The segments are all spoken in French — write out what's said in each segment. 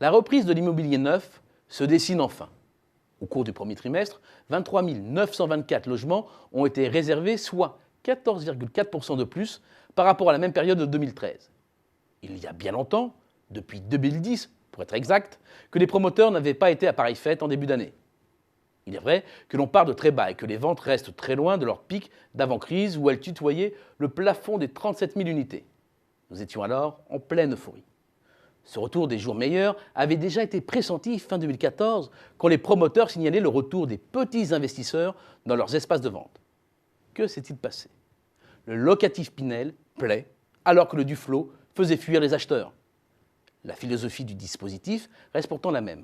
La reprise de l'immobilier neuf se dessine enfin. Au cours du premier trimestre, 23 924 logements ont été réservés, soit 14,4% de plus par rapport à la même période de 2013. Il y a bien longtemps, depuis 2010 pour être exact, que les promoteurs n'avaient pas été à pareille fête en début d'année. Il est vrai que l'on part de très bas et que les ventes restent très loin de leur pic d'avant-crise où elles tutoyaient le plafond des 37 000 unités. Nous étions alors en pleine euphorie. Ce retour des jours meilleurs avait déjà été pressenti fin 2014 quand les promoteurs signalaient le retour des petits investisseurs dans leurs espaces de vente. Que s'est-il passé? Le locatif Pinel plaît alors que le Duflot faisait fuir les acheteurs. La philosophie du dispositif reste pourtant la même.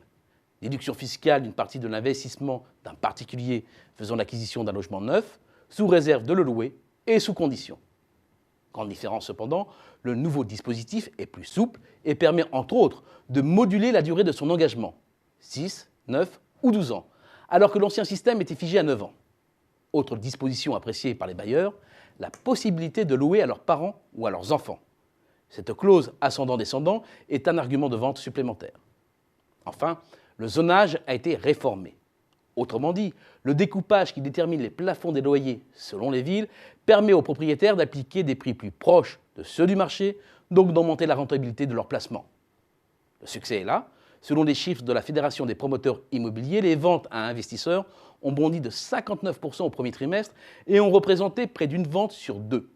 Déduction fiscale d'une partie de l'investissement d'un particulier faisant l'acquisition d'un logement neuf, sous réserve de le louer et sous condition. Grande différence cependant, le nouveau dispositif est plus souple et permet entre autres de moduler la durée de son engagement, 6, 9 ou 12 ans, alors que l'ancien système était figé à 9 ans. Autre disposition appréciée par les bailleurs, la possibilité de louer à leurs parents ou à leurs enfants. Cette clause ascendant-descendant est un argument de vente supplémentaire. Enfin, le zonage a été réformé. Autrement dit, le découpage qui détermine les plafonds des loyers selon les villes permet aux propriétaires d'appliquer des prix plus proches de ceux du marché, donc d'augmenter la rentabilité de leur placement. Le succès est là. Selon les chiffres de la Fédération des promoteurs immobiliers, les ventes à investisseurs ont bondi de 59% au premier trimestre et ont représenté près d'une vente sur deux.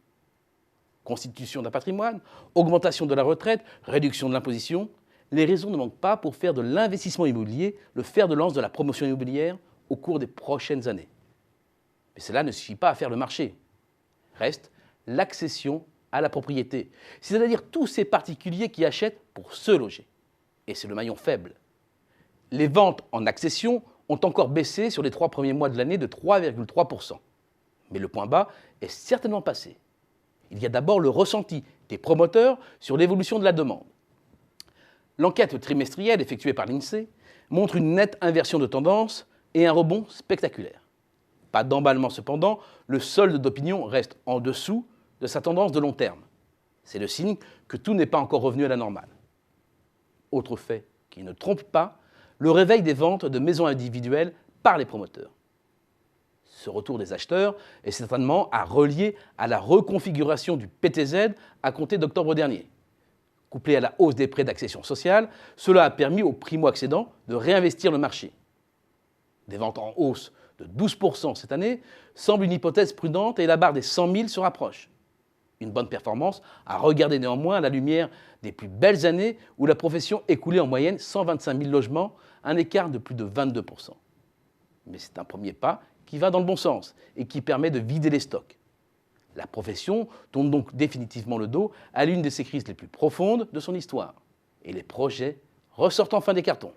Constitution d'un patrimoine, augmentation de la retraite, réduction de l'imposition, les raisons ne manquent pas pour faire de l'investissement immobilier le fer de lance de la promotion immobilière au cours des prochaines années. Mais cela ne suffit pas à faire le marché. Reste l'accession à la propriété, c'est-à-dire tous ces particuliers qui achètent pour se loger. Et c'est le maillon faible. Les ventes en accession ont encore baissé sur les 3 premiers mois de l'année de 3,3%. Mais le point bas est certainement passé. Il y a d'abord le ressenti des promoteurs sur l'évolution de la demande. L'enquête trimestrielle effectuée par l'INSEE montre une nette inversion de tendance et un rebond spectaculaire. Pas d'emballement cependant, le solde d'opinion reste en dessous de sa tendance de long terme. C'est le signe que tout n'est pas encore revenu à la normale. Autre fait qui ne trompe pas, le réveil des ventes de maisons individuelles par les promoteurs. Ce retour des acheteurs est certainement à relier à la reconfiguration du PTZ à compter d'octobre dernier. Couplé à la hausse des prêts d'accession sociale, cela a permis aux primo-accédants de réinvestir le marché. Des ventes en hausse de 12% cette année semble une hypothèse prudente et la barre des 100 000 se rapproche. Une bonne performance à regarder néanmoins à la lumière des plus belles années où la profession écoulait en moyenne 125 000 logements, un écart de plus de 22%. Mais c'est un premier pas qui va dans le bon sens et qui permet de vider les stocks. La profession tourne donc définitivement le dos à l'une de ses crises les plus profondes de son histoire. Et les projets ressortent enfin des cartons.